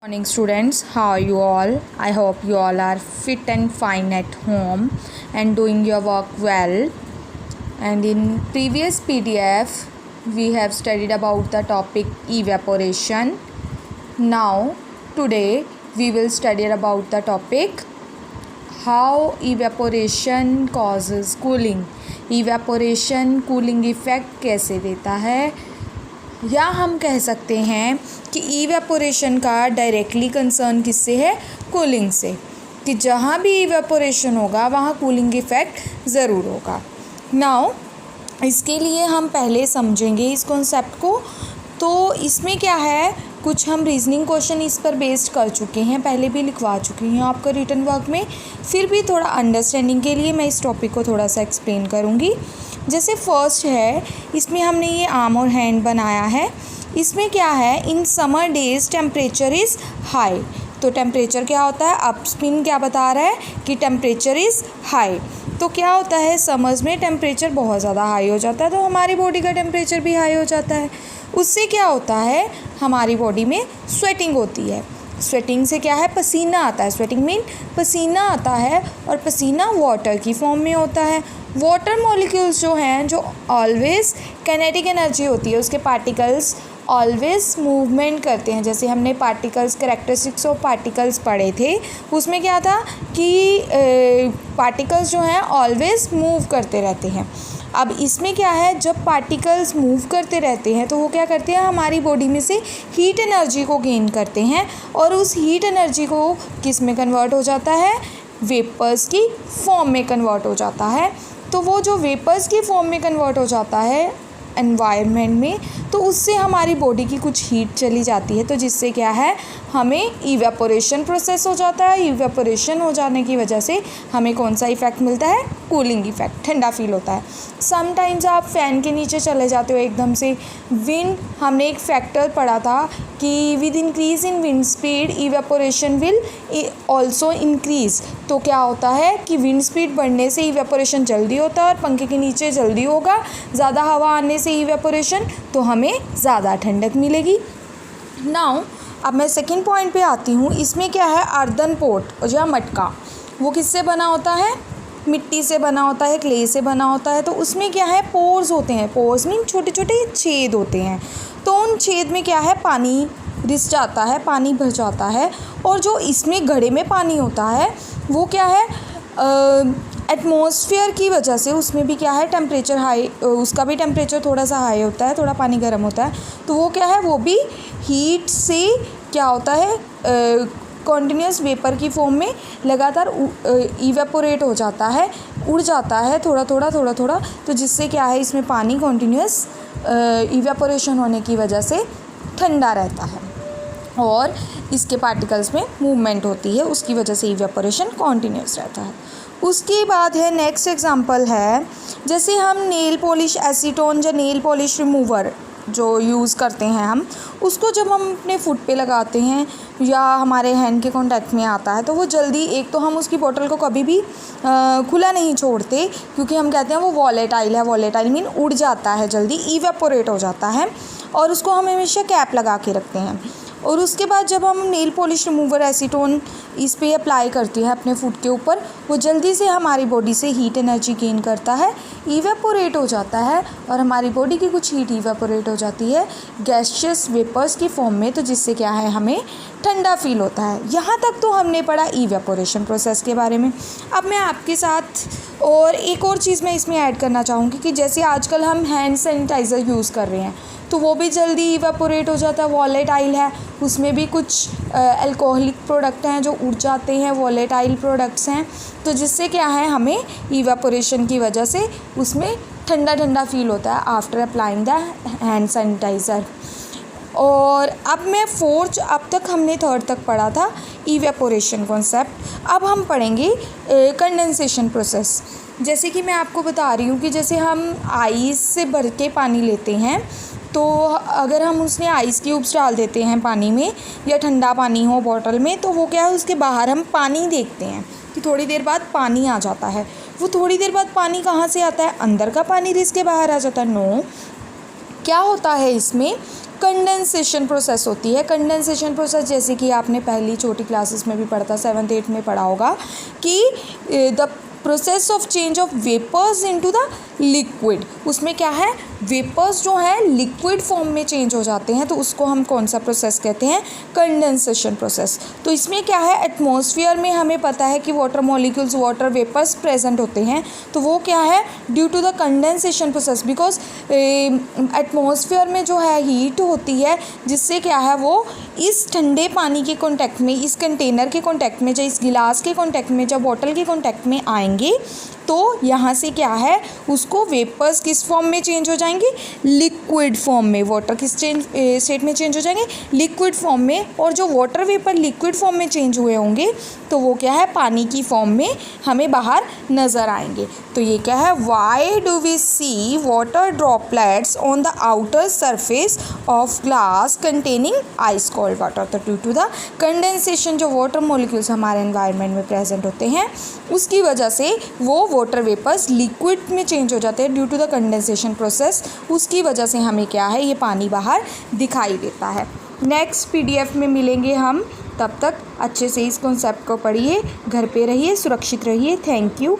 Morning students, how are you all? I hope you all are fit and fine at home and doing your work well. And in previous PDF we have studied about the topic evaporation. Now today we will study about the topic how evaporation causes cooling. Evaporation cooling effect कैसे देता है, या हम कह सकते हैं कि evaporation का डायरेक्टली कंसर्न किससे है, कूलिंग से, कि जहाँ भी इवेपोरेशन होगा वहाँ कूलिंग इफ़ेक्ट ज़रूर होगा। नाउ इसके लिए हम पहले समझेंगे इस कॉन्सेप्ट को। तो इसमें क्या है, कुछ हम रीजनिंग क्वेश्चन इस पर बेस्ड कर चुके हैं, पहले भी लिखवा चुकी हूँ आपका रिटन वर्क में। फिर भी थोड़ा अंडरस्टैंडिंग के लिए मैं इस टॉपिक को थोड़ा सा एक्सप्लेन करूँगी। जैसे फर्स्ट है, इसमें हमने ये आर्म और हैंड बनाया है। इसमें क्या है, in summer days temperature is high. तो टेम्परेचर क्या होता है, अपस्पिन क्या बता रहा है कि टेम्परेचर इज़ हाई। तो क्या होता है, समर्स में टेम्परेचर बहुत ज़्यादा हाई हो जाता है, तो हमारी बॉडी का टेम्परेचर भी हाई हो जाता है। उससे क्या होता है, हमारी बॉडी में स्वेटिंग होती है। स्वेटिंग से क्या है, पसीना आता है। स्वेटिंग मीन पसीना आता है, और पसीना वाटर की फॉर्म में होता है। वाटर मॉलिक्यूल्स जो हैं, जो ऑलवेज़ काइनेटिक एनर्जी होती है, उसके पार्टिकल्स ऑलवेज़ मूवमेंट करते हैं। जैसे हमने पार्टिकल्स, कैरेक्टरिस्टिक्स ऑफ पार्टिकल्स पढ़े थे, उसमें क्या था कि पार्टिकल्स जो हैं ऑलवेज़ मूव करते रहते हैं। अब इसमें क्या है, जब पार्टिकल्स मूव करते रहते हैं तो वो क्या करते हैं, हमारी बॉडी में से हीट एनर्जी को गेन करते हैं, और उस हीट एनर्जी को किस में कन्वर्ट हो जाता है, वेपर्स की फॉर्म में कन्वर्ट हो जाता है। तो वो जो वेपर्स की फॉर्म में कन्वर्ट हो जाता है एनवायरनमेंट में, तो उससे हमारी बॉडी की कुछ हीट चली जाती है, तो जिससे क्या है, हमें इवेपोरेशन प्रोसेस हो जाता है। इवेपोरेशन हो जाने की वजह से हमें कौन सा इफ़ेक्ट मिलता है, कूलिंग इफ़ेक्ट, ठंडा फील होता है। समटाइम्स आप फ़ैन के नीचे चले जाते हो एकदम से, विंड, हमने एक फैक्टर पढ़ा था कि with increase in wind speed evaporation will also increase. तो क्या होता है कि विंड स्पीड बढ़ने से इवेपोरेशन जल्दी होता है, और पंखे के नीचे जल्दी होगा, ज़्यादा हवा आने से इवेपोरेशन, तो हमें ज़्यादा ठंडक मिलेगी। नाउ अब मैं सेकंड पॉइंट पे आती हूँ। इसमें क्या है, अर्दन पोट या मटका, वो किससे बना होता है, मिट्टी से बना होता है, क्ले से बना होता है। तो उसमें क्या है, पोर्स होते हैं। पोर्स मीन छोटे छोटे छेद होते हैं। तो उन छेद में क्या है, पानी रिस जाता है, पानी भर जाता है। और जो इसमें घड़े में पानी होता है वो क्या है, एटमॉस्फेयर की वजह से उसमें भी क्या है, टेम्परेचर हाई, उसका भी टेम्परेचर थोड़ा सा हाई होता है, थोड़ा पानी गर्म होता है। तो वो क्या है, वो भी हीट से क्या होता है, कॉन्टिन्यूस वेपर की फॉर्म में लगातार इवेपोरेट हो जाता है, उड़ जाता है थोड़ा थोड़ा। तो जिससे क्या है, इसमें पानी कॉन्टिन्यूस इवेपोरेशन होने की वजह से ठंडा रहता है, और इसके पार्टिकल्स में मूवमेंट होती है, उसकी वजह से इवेपोरेशन कॉन्टिन्यूस रहता है। उसके बाद है, नेक्स्ट एग्जांपल है, जैसे हम नेल पॉलिश एसीटोन या नेल पॉलिश रिमूवर जो यूज़ करते हैं हम, उसको जब हम अपने फुट पे लगाते हैं या हमारे हैंड के कांटेक्ट में आता है, तो वो जल्दी, एक तो हम उसकी बोतल को कभी भी खुला नहीं छोड़ते, क्योंकि हम कहते हैं वो वॉलेटाइल है। वॉलेटाइल मीन उड़ जाता है, जल्दी इवेपोरेट हो जाता है, और उसको हम हमेशा कैप लगा के रखते हैं। और उसके बाद जब हम नेल पॉलिश रिमूवर एसीटोन इस पे अप्लाई करते हैं अपने फुट के ऊपर, वो जल्दी से हमारी बॉडी से हीट एनर्जी गेन करता है, इवेपोरेट हो जाता है, और हमारी बॉडी की कुछ हीट इवेपोरेट हो जाती है गैसियस वेपर्स की फॉर्म में, तो जिससे क्या है, हमें ठंडा फील होता है। यहाँ तक तो हमने पढ़ा इवेपोरेशन प्रोसेस के बारे में। अब मैं आपके साथ और एक और चीज़ मैं इसमें ऐड करना चाहूँगी कि जैसे आजकल हम हैंड सैनिटाइज़र यूज़ कर रहे हैं, तो वो भी जल्दी इवेपोरेट हो जाता है, वॉलेटाइल है, उसमें भी कुछ अल्कोहलिक प्रोडक्ट हैं जो उड़ जाते हैं, वॉलेटाइल प्रोडक्ट्स हैं, तो जिससे क्या है, हमें इवेपोरेशन की वजह से उसमें ठंडा फील होता है after applying the hand sanitiser. और अब मैं फोर्थ, अब तक हमने थर्ड तक पढ़ा था इवेपोरेशन कॉन्सेप्ट। अब हम पढ़ेंगे कंडेंसेशन प्रोसेस। जैसे कि मैं आपको बता रही हूँ कि जैसे हम आइस से भर के पानी लेते हैं, तो अगर हम उसमें आइस क्यूब्स डाल देते हैं पानी में, या ठंडा पानी हो बॉटल में, तो वो क्या है, उसके बाहर हम पानी देखते हैं कि थोड़ी देर बाद पानी आ जाता है। वो थोड़ी देर बाद पानी कहाँ से आता है, अंदर का पानी रिस के बाहर आ जाता है। नो, क्या होता है इसमें कंडेंसेशन प्रोसेस होती है। कंडेंसेशन प्रोसेस जैसे कि आपने पहली छोटी क्लासेस में भी पढ़ा था, 7th 8th में पढ़ा होगा कि the process of change of vapours into the liquid. उसमें क्या है, वेपर्स जो है लिक्विड फॉर्म में चेंज हो जाते हैं, तो उसको हम कौन सा प्रोसेस कहते हैं, कंडेंसेशन प्रोसेस। तो इसमें क्या है, एटमॉस्फेयर में हमें पता है कि water molecules, water vapours present होते हैं, तो वो क्या है, due to the condensation process, because atmosphere में जो है हीट होती है, जिससे क्या है वो इस ठंडे पानी के कॉन्टैक्ट में, इस कंटेनर के कॉन्टैक्ट में, या इस गिलास के कॉन्टैक्ट में, जब बॉटल के कॉन्टैक्ट में आएंगे, तो यहाँ से क्या है, उसको वेपर्स किस फॉर्म में चेंज हो जाएंगे, लिक्विड फॉर्म में। वाटर किस स्टेट में चेंज हो जाएंगे, लिक्विड फॉर्म में। और जो वाटर वेपर लिक्विड फॉर्म में चेंज हुए होंगे, तो वो क्या है, पानी की फॉर्म में हमें बाहर नज़र आएंगे। तो ये क्या है, why do we see water droplets on the outer surface of glass containing ice cold water. तो ड्यू टू द कंडेंसेशन, जो वाटर मॉलिक्यूल्स हमारे एनवायरनमेंट में प्रेजेंट होते हैं, उसकी वजह से वो वाटर वेपर्स लिक्विड में चेंज हो जाते हैं due to the condensation process. उसकी वजह से हमें क्या है, ये पानी बाहर दिखाई देता है। नेक्स्ट PDF में मिलेंगे हम, तब तक अच्छे से इस कॉन्सेप्ट को पढ़िए, घर पे रहिए, सुरक्षित रहिए। Thank you.